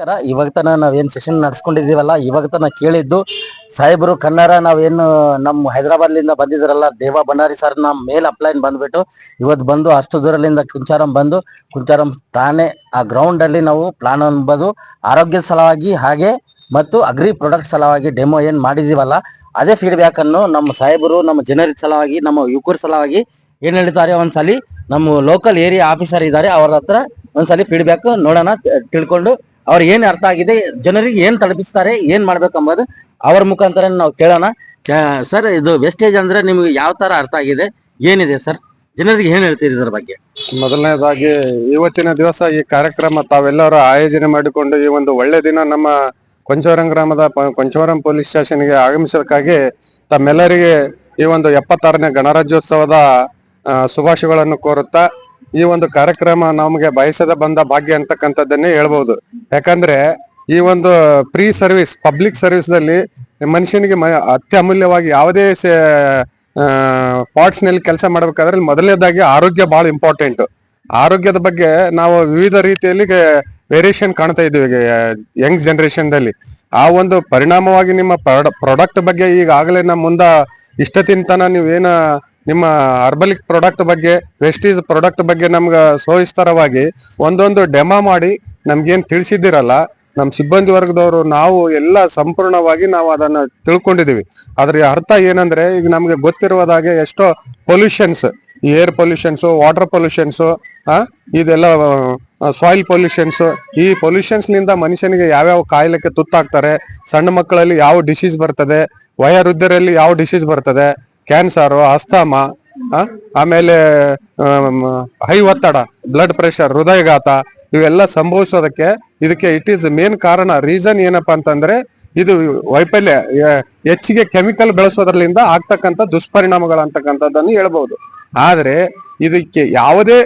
ಇವಾಗ ತನ ನಾವೇನ್ ಸೆಷನ್ ನಡ್ಸ್ಕೊಂಡಿದೀವಲ್ಲ, ಇವಾಗ ತನ ಕೇಳಿದ್ದು ಸಾಹೇಬರು ಕನ್ನಡ ನಾವೇನು ನಮ್ಮ ಹೈದರಾಬಾದ್ಲಿಂದ ಬಂದಿದ್ರಲ್ಲ, ದೇವಾ ಭಂಡಾರಿ ಸರ್ ನಮ್ಮ ಮೇಲ್ ಅಪ್ಲೈನ್ ಬಂದ್ಬಿಟ್ಟು ಇವತ್ತು ಬಂದು ಅಷ್ಟು ದೂರದಿಂದ ಕುಂಚಾರಂ ತಾನೇ ಆ ಗ್ರೌಂಡ್ ಅಲ್ಲಿ ನಾವು ಪ್ಲಾನ್ ಅನ್ಬೋದು ಆರೋಗ್ಯದ ಸಲುವಾಗಿ ಹಾಗೆ ಮತ್ತು ಅಗ್ರಿ ಪ್ರಾಡಕ್ಟ್ ಸಲುವಾಗಿ ಡೆಮೋ ಏನ್ ಮಾಡಿದೀವಲ್ಲ, ಅದೇ ಫೀಡ್ಬ್ಯಾಕ್ ಅನ್ನು ನಮ್ಮ ಸಾಹೇಬರು ನಮ್ಮ ಜನರ ಸಲುವಾಗಿ ನಮ್ಮ ಯುವಕರ ಸಲುವಾಗಿ ಏನ್ ಹೇಳ್ತಾರೆ ಒಂದ್ಸಲಿ ನಮ್ಮ ಲೋಕಲ್ ಏರಿಯಾ ಆಫೀಸರ್ ಇದ್ದಾರೆ ಅವ್ರ ಹತ್ರ ಒಂದ್ಸಲಿ ಫೀಡ್ಬ್ಯಾಕ್ ನೋಡೋಣ, ತಿಳ್ಕೊಂಡು ಅವ್ರಿಗೆ ಏನ್ ಅರ್ಥ ಆಗಿದೆ, ಜನರಿಗೆ ಏನ್ ತಲುಪಿಸ್ತಾರೆ, ಏನ್ ಮಾಡ್ಬೇಕಂಬುದು ಅವ್ರ ಮುಖಾಂತರ ನಾವು ಕೇಳೋಣ. ಸರ್, ಇದು ವೆಸ್ಟೇಜ್ ಅಂದ್ರೆ ನಿಮ್ಗೆ ಯಾವ ತರ ಅರ್ಥ ಆಗಿದೆ, ಏನಿದೆ ಸರ್, ಜನರಿಗೆ ಏನ್ ಹೇಳ್ತೀರಿ ಇದ್ರ ಬಗ್ಗೆ? ಮೊದಲನೇದಾಗಿ ಇವತ್ತಿನ ದಿವಸ ಈ ಕಾರ್ಯಕ್ರಮ ತಾವೆಲ್ಲರೂ ಆಯೋಜನೆ ಮಾಡಿಕೊಂಡು ಈ ಒಂದು ಒಳ್ಳೆ ದಿನ ನಮ್ಮ ಕೊಂಚವರಂ ಗ್ರಾಮದ ಕೊಂಚವರಂ ಪೊಲೀಸ್ ಸ್ಟೇಷನ್ಗೆ ಆಗಮಿಸೋದಕ್ಕಾಗಿ ತಮ್ಮೆಲ್ಲರಿಗೆ ಈ ಒಂದು 76ನೇ ಗಣರಾಜ್ಯೋತ್ಸವದ ಶುಭಾಶಯಗಳನ್ನು ಕೋರುತ್ತಾ, ಈ ಒಂದು ಕಾರ್ಯಕ್ರಮ ನಮಗೆ ಬಯಸದ ಬಂದ ಭಾಗ್ಯ ಅಂತಕ್ಕಂಥದ್ದನ್ನೇ ಹೇಳ್ಬಹುದು. ಯಾಕಂದ್ರೆ ಈ ಒಂದು ಫ್ರೀ ಸರ್ವಿಸ್, ಪಬ್ಲಿಕ್ ಸರ್ವಿಸ್ ದಲ್ಲಿ ಮನುಷ್ಯನಿಗೆ ಅತ್ಯಮೂಲ್ಯವಾಗಿ ಯಾವುದೇ ಪಾರ್ಟ್ಸ್ ನಲ್ಲಿ ಕೆಲಸ ಮಾಡ್ಬೇಕಾದ್ರೆ ಮೊದಲನೇದಾಗಿ ಆರೋಗ್ಯ ಬಹಳ ಇಂಪಾರ್ಟೆಂಟ್. ಆರೋಗ್ಯದ ಬಗ್ಗೆ ನಾವು ವಿವಿಧ ರೀತಿಯಲ್ಲಿ ವೇರಿಯೇಷನ್ ಕಾಣ್ತಾ ಇದ್ದೀವಿ ಯಂಗ್ ಜನರೇಷನ್ ದಲ್ಲಿ. ಆ ಒಂದು ಪರಿಣಾಮವಾಗಿ ನಿಮ್ಮ ಪ್ರಾಡಕ್ಟ್ ಬಗ್ಗೆ ಈಗಾಗಲೇ ನಮ್ಮ ಮುಂದ ಇಷ್ಟತಿಂತನ ನೀವೇನ ನಿಮ್ಮ ಅರ್ಬಲಿಕ್ ಪ್ರಾಡಕ್ಟ್ ಬಗ್ಗೆ, ವೆಸ್ಟೀಸ್ ಪ್ರಾಡಕ್ಟ್ ಬಗ್ಗೆ ನಮ್ಗೆ ಸವಿಸ್ತಾರವಾಗಿ ಒಂದೊಂದು ಡೆಮೋ ಮಾಡಿ ನಮ್ಗೇನ್ ತಿಳಿಸಿದ್ದೀರಲ್ಲ, ನಮ್ಮ ಸಿಬ್ಬಂದಿ ವರ್ಗದವರು ನಾವು ಎಲ್ಲ ಸಂಪೂರ್ಣವಾಗಿ ನಾವು ಅದನ್ನ ತಿಳ್ಕೊಂಡಿದೀವಿ. ಅದ್ರ ಅರ್ಥ ಏನಂದ್ರೆ, ಈಗ ನಮ್ಗೆ ಗೊತ್ತಿರುವುದಾಗೆ ಎಷ್ಟೋ pollutions, air pollutions, water pollutions, ಇದೆಲ್ಲ ಸಾಯಿಲ್ ಪೊಲ್ಯೂಷನ್ಸ್, ಈ ಪೊಲ್ಯೂಷನ್ಸ್ ನಿಂದ ಮನುಷ್ಯನಿಗೆ ಯಾವ್ಯಾವ ಕಾಯಿಲೆಗೆ ತುತ್ತಾಗ್ತಾರೆ, ಸಣ್ಣ ಮಕ್ಕಳಲ್ಲಿ ಯಾವ ಡಿಸೀಸ್ ಬರ್ತದೆ, ವಯೋವೃದ್ಧರಲ್ಲಿ ಯಾವ ಡಿಸೀಸ್ ಬರ್ತದೆ, ಕ್ಯಾನ್ಸರ್, ಅಸ್ತಮ, ಆಮೇಲೆ ಹೈ ಒತ್ತಡ, ಬ್ಲಡ್ ಪ್ರೆಷರ್, ಹೃದಯಘಾತ, ಇವೆಲ್ಲ ಸಂಭವಿಸೋದಕ್ಕೆ ಇದಕ್ಕೆ ಇಟ್ ಈಸ್ ಮೇನ್ ಕಾರಣ. ರೀಸನ್ ಏನಪ್ಪಾ ಅಂತಂದ್ರೆ, ಇದು ವೈಫಲ್ಯ, ಹೆಚ್ಚಿಗೆ ಕೆಮಿಕಲ್ ಬೆಳೆಸೋದ್ರಲ್ಲಿಂದ ಆಗ್ತಕ್ಕಂಥ ದುಷ್ಪರಿಣಾಮಗಳಂತಕ್ಕಂಥದ್ದನ್ನು ಹೇಳ್ಬಹುದು. ಆದ್ರೆ ಇದಕ್ಕೆ ಯಾವುದೇ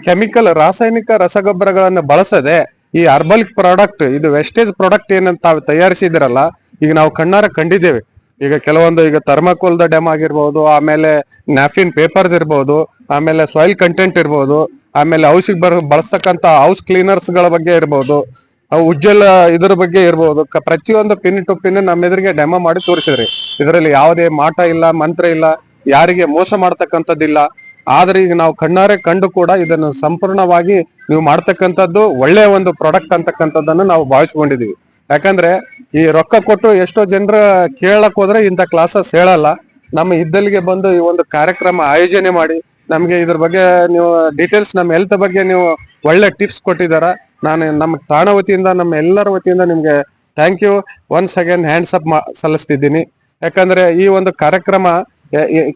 ಕೆಮಿಕಲ್, ರಾಸಾಯನಿಕ ರಸಗೊಬ್ಬರಗಳನ್ನು ಬಳಸದೆ ಈ ಅರ್ಬಲಿಕ್ ಪ್ರಾಡಕ್ಟ್, ಇದು ವೆಸ್ಟೇಜ್ ಪ್ರಾಡಕ್ಟ್ ಏನಂತ ತಾವು ತಯಾರಿಸಿದಿರಲ್ಲ, ಈಗ ನಾವು ಕಣ್ಣಾರ ಕಂಡಿದ್ದೇವೆ. ಈಗ ಕೆಲವೊಂದು ಈಗ ಥರ್ಮಾಕೋಲ್ದ ಡೆಮ್ ಆಗಿರ್ಬೋದು, ಆಮೇಲೆ ನ್ಯಾಫಿನ್ ಪೇಪರ್ದ್ ಇರ್ಬೋದು, ಆಮೇಲೆ ಸಾಯಿಲ್ ಕಂಟೆಂಟ್ ಇರ್ಬೋದು, ಆಮೇಲೆ ಔಷಧಿ ಬಳಸ್ತಕ್ಕಂಥ ಹೌಸ್ ಕ್ಲೀನರ್ಸ್ ಗಳ ಬಗ್ಗೆ ಇರ್ಬೋದು, ಉಜ್ವಲ ಇದ್ರ ಬಗ್ಗೆ ಇರ್ಬೋದು, ಪ್ರತಿಯೊಂದು ಪಿನ್ ಟು ಪಿನ್ ನಮ್ಮ ಎದುರಿಗೆ ಡೆಮೋ ಮಾಡಿ ತೋರಿಸಿದ್ರಿ. ಇದರಲ್ಲಿ ಯಾವುದೇ ಮಾಟ ಇಲ್ಲ, ಮಂತ್ರ ಇಲ್ಲ, ಯಾರಿಗೆ ಮೋಸ ಮಾಡ್ತಕ್ಕಂಥದ್ದಿಲ್ಲ. ಆದ್ರೆ ಈಗ ನಾವು ಕಣ್ಣಾರೆ ಕಂಡು ಕೂಡ ಇದನ್ನು ಸಂಪೂರ್ಣವಾಗಿ ನೀವು ಮಾಡ್ತಕ್ಕಂಥದ್ದು ಒಳ್ಳೆಯ ಒಂದು ಪ್ರಾಡಕ್ಟ್ ಅಂತಕ್ಕಂಥದ್ದನ್ನು ನಾವು ಭಾವಿಸ್ಕೊಂಡಿದೀವಿ. ಯಾಕಂದ್ರೆ ಈ ರೊಕ್ಕ ಕೊಟ್ಟು ಎಷ್ಟೋ ಜನರ ಕೇಳಕ್ ಹೋದ್ರೆ ಇಂಥ ಕ್ಲಾಸಸ್ ಹೇಳಲ್ಲ. ನಮ್ಮ ಇದ್ದಲ್ಲಿಗೆ ಬಂದು ಈ ಒಂದು ಕಾರ್ಯಕ್ರಮ ಆಯೋಜನೆ ಮಾಡಿ ನಮ್ಗೆ ಇದ್ರ ಬಗ್ಗೆ ನೀವು ಡೀಟೇಲ್ಸ್, ನಮ್ಮ ಹೆಲ್ತ್ ಬಗ್ಗೆ ನೀವು ಒಳ್ಳೆ ಟಿಪ್ಸ್ ಕೊಟ್ಟಿದಾರ. ನಾನು ನಮ್ಮ ತಾಣ ವತಿಯಿಂದ, ನಮ್ಮ ಎಲ್ಲರ ವತಿಯಿಂದ ನಿಮ್ಗೆ thank you once again hands up ಸಲ್ಲಿಸ್ತಿದ್ದೀನಿ. ಯಾಕಂದ್ರೆ ಈ ಒಂದು ಕಾರ್ಯಕ್ರಮ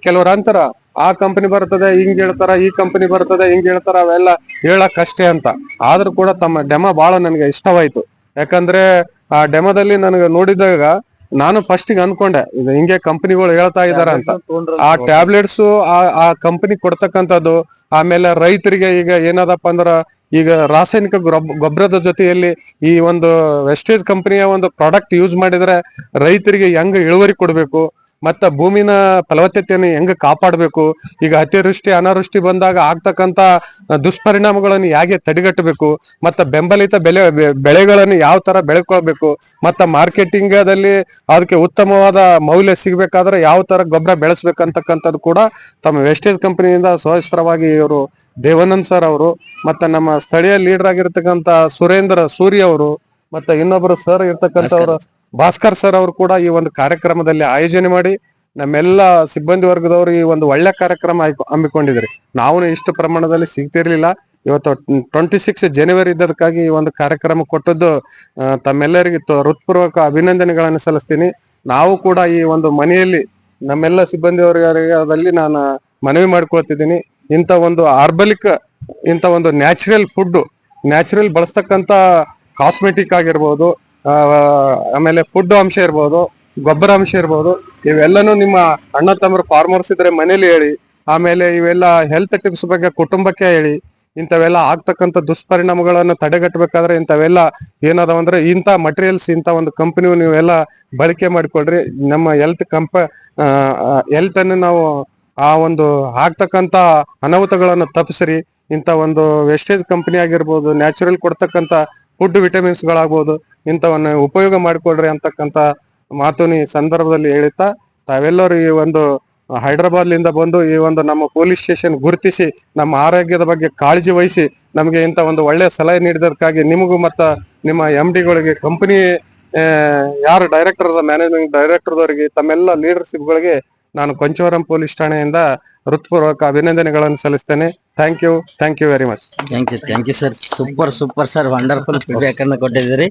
ಕೆಲವರ ಅಂತರ ಆ ಕಂಪನಿ ಬರ್ತದೆ ಹಿಂಗ್ ಹೇಳ್ತಾರ, ಈ ಕಂಪನಿ ಬರ್ತದೆ ಹಿಂಗ್ ಹೇಳ್ತಾರ, ಅವೆಲ್ಲ ಹೇಳಕ್ ಅಷ್ಟೇ ಅಂತ. ಆದ್ರೂ ಕೂಡ ತಮ್ಮ ಡೆಮೋ ಬಹಳ ನನಗೆ ಇಷ್ಟವಾಯ್ತು. ಯಾಕಂದ್ರೆ ಆ ಡೆಮೋದಲ್ಲಿ ನನಗೆ ನೋಡಿದಾಗ ನಾನು ಫಸ್ಟಿಗೆ ಅನ್ಕೊಂಡೆ ಇದು ಹಿಂಗೆ ಕಂಪನಿಗಳು ಹೇಳ್ತಾ ಇದಾರ ಅಂತ. ಆ ಟ್ಯಾಬ್ಲೆಟ್ಸ್ ಆ ಕಂಪನಿ ಕೊಡ್ತಕ್ಕಂಥದ್ದು, ಆಮೇಲೆ ರೈತರಿಗೆ ಈಗ ಏನದಪ್ಪ ಅಂದ್ರ, ಈಗ ರಾಸಾಯನಿಕ ಗೊಬ್ಬರದ ಜೊತೆಯಲ್ಲಿ ಈ ಒಂದು ವೆಸ್ಟೇಜ್ ಕಂಪನಿಯ ಒಂದು ಪ್ರಾಡಕ್ಟ್ ಯೂಸ್ ಮಾಡಿದ್ರೆ ರೈತರಿಗೆ ಹೆಂಗ್ ಇಳುವರಿ ಕೊಡ್ಬೇಕು, ಮತ್ತ ಭೂಮಿನ ಫಲವತ್ತತೆಯನ್ನು ಹೆಂಗ ಕಾಪಾಡಬೇಕು, ಈಗ ಅತಿವೃಷ್ಟಿ ಅನಾವೃಷ್ಟಿ ಬಂದಾಗ ಆಗ್ತಕ್ಕಂತ ದುಷ್ಪರಿಣಾಮಗಳನ್ನು ಹೇಗೆ ತಡೆಗಟ್ಟಬೇಕು, ಮತ್ತ ಬೆಂಬಲಿತ ಬೆಳೆಗಳನ್ನು ಯಾವ ತರ ಬೆಳ್ಕೊಳ್ಬೇಕು, ಮತ್ತ ಮಾರ್ಕೆಟಿಂಗ್ ದಲ್ಲಿ ಅದಕ್ಕೆ ಉತ್ತಮವಾದ ಮೌಲ್ಯ ಸಿಗ್ಬೇಕಾದ್ರೆ ಯಾವ ತರ ಗೊಬ್ಬರ ಬೆಳೆಸ್ಬೇಕಂತಕ್ಕಂಥದ್ದು ಕೂಡ ತಮ್ಮ ವೆಸ್ಟೇಜ್ ಕಂಪನಿಯಿಂದ ಸವಿಸ್ತಾರವಾಗಿ ಇವರು ದೇವಾನಂದ್ ಸರ್ ಅವರು, ಮತ್ತ ನಮ್ಮ ಸ್ಥಳೀಯ ಲೀಡರ್ ಆಗಿರ್ತಕ್ಕಂಥ ಸುರೇಂದ್ರ ಸೂರಿ ಅವರು, ಮತ್ತೆ ಇನ್ನೊಬ್ಬರು ಸರ್ ಇರ್ತಕ್ಕಂಥವ್ರು ಭಾಸ್ಕರ್ ಸರ್ ಅವರು ಕೂಡ ಈ ಒಂದು ಕಾರ್ಯಕ್ರಮದಲ್ಲಿ ಆಯೋಜನೆ ಮಾಡಿ ನಮ್ಮೆಲ್ಲ ಸಿಬ್ಬಂದಿ ವರ್ಗದವರು ಈ ಒಂದು ಒಳ್ಳೆ ಕಾರ್ಯಕ್ರಮ ಹಮ್ಮಿಕೊಂಡಿದ್ರಿ. ನಾವು ಇಷ್ಟು ಪ್ರಮಾಣದಲ್ಲಿ ಸಿಗ್ತಿರ್ಲಿಲ್ಲ. ಇವತ್ತು 26 ಜನವರಿ ಇದ್ದದಕ್ಕಾಗಿ ಈ ಒಂದು ಕಾರ್ಯಕ್ರಮ ಕೊಟ್ಟದ್ದು ತಮ್ಮೆಲ್ಲರಿಗೆ ಹೃತ್ಪೂರ್ವಕ ಅಭಿನಂದನೆಗಳನ್ನು ಸಲ್ಲಿಸ್ತೀನಿ. ನಾವು ಕೂಡ ಈ ಒಂದು ಮನೆಯಲ್ಲಿ ನಮ್ಮೆಲ್ಲ ಸಿಬ್ಬಂದಿ ವರ್ಗದಲ್ಲಿ ನಾನು ಮನವಿ ಮಾಡ್ಕೊಳ್ತಿದ್ದೀನಿ, ಇಂಥ ಒಂದು ಆರ್ಬಲಿಕ್, ಇಂಥ ಒಂದು ನ್ಯಾಚುರಲ್ ಫುಡ್, ನ್ಯಾಚುರಲ್ ಬಳಸ್ತಕ್ಕಂಥ ಕಾಸ್ಮೆಟಿಕ್ ಆಗಿರ್ಬೋದು, ಆಮೇಲೆ ಫುಡ್ ಅಂಶ ಇರ್ಬೋದು, ಗೊಬ್ಬರ ಅಂಶ ಇರ್ಬೋದು, ಇವೆಲ್ಲನೂ ನಿಮ್ಮ ಅಣ್ಣ ತಮ್ಮರು ಫಾರ್ಮರ್ಸ್ ಇದ್ರೆ ಮನೇಲಿ ಹೇಳಿ. ಆಮೇಲೆ ಇವೆಲ್ಲ ಹೆಲ್ತ್ ಟಿಪ್ಸ್ ಬಗ್ಗೆ ಕುಟುಂಬಕ್ಕೆ ಹೇಳಿ. ಇಂಥವೆಲ್ಲ ಆಗ್ತಕ್ಕಂಥ ದುಷ್ಪರಿಣಾಮಗಳನ್ನು ತಡೆಗಟ್ಟಬೇಕಾದ್ರೆ ಇಂಥವೆಲ್ಲ ಏನದಾವಂದ್ರೆ ಇಂಥ ಮಟೀರಿಯಲ್ಸ್, ಇಂಥ ಒಂದು ಕಂಪನಿ ನೀವೆಲ್ಲ ಬಳಕೆ ಮಾಡಿಕೊಳ್ರಿ. ನಮ್ಮ ಹೆಲ್ತ್ ಅನ್ನು ನಾವು ಆ ಒಂದು ಆಗ್ತಕ್ಕಂಥ ಅನಾಹುತಗಳನ್ನು ತಪ್ಪಿಸ್ರಿ. ಇಂಥ ಒಂದು ವೆಸ್ಟೇಜ್ ಕಂಪನಿ ಆಗಿರ್ಬೋದು, ನ್ಯಾಚುರಲ್ ಕೊಡ್ತಕ್ಕಂಥ ಫುಡ್ ವಿಟಮಿನ್ಸ್ ಗಳಾಗ್ಬೋದು ಇಂಥವನ್ನ ಉಪಯೋಗ ಮಾಡಿಕೊಡ್ರಿ ಅಂತಕ್ಕಂತ ಮಾತುని ಈ ಸಂದರ್ಭದಲ್ಲಿ ಹೇಳುತ್ತಾ ತಾವೆಲ್ಲರೂ ಈ ಒಂದು ಹೈದರಾಬಾದ್ಲಿಂದ ಬಂದು ಈ ಒಂದು ನಮ್ಮ ಪೊಲೀಸ್ ಸ್ಟೇಷನ್ ಗುರುತಿಸಿ ನಮ್ಮ ಆರೋಗ್ಯದ ಬಗ್ಗೆ ಕಾಳಜಿ ವಹಿಸಿ ನಮಗೆ ಇಂಥ ಒಂದು ಒಳ್ಳೆಯ ಸಲಹೆ ನೀಡಿದಕ್ಕಾಗಿ ನಿಮಗೂ ಮತ್ತ ನಿಮ್ಮ MD ಗಳಿಗೆ ಕಂಪನಿ ಯಾರು ಡೈರೆಕ್ಟರ್ ಮ್ಯಾನೇಜಿಂಗ್ ಡೈರೆಕ್ಟರ್ದವರಿಗೆ ತಮ್ಮೆಲ್ಲ ಲೀಡರ್ಶಿಪ್ ಗಳಿಗೆ ನಾನು ಕೊಂಚವರಂ ಪೊಲೀಸ್ ಠಾಣೆಯಿಂದ ಹೃತ್ಪೂರ್ವಕ ಅಭಿನಂದನೆಗಳನ್ನು ಸಲ್ಲಿಸ್ತೇನೆ. Thank you very much. Thank you sir. Super sir, wonderful feedback ಅನ್ನು ಕೊಟ್ಟಿದ್ದೀರಿ.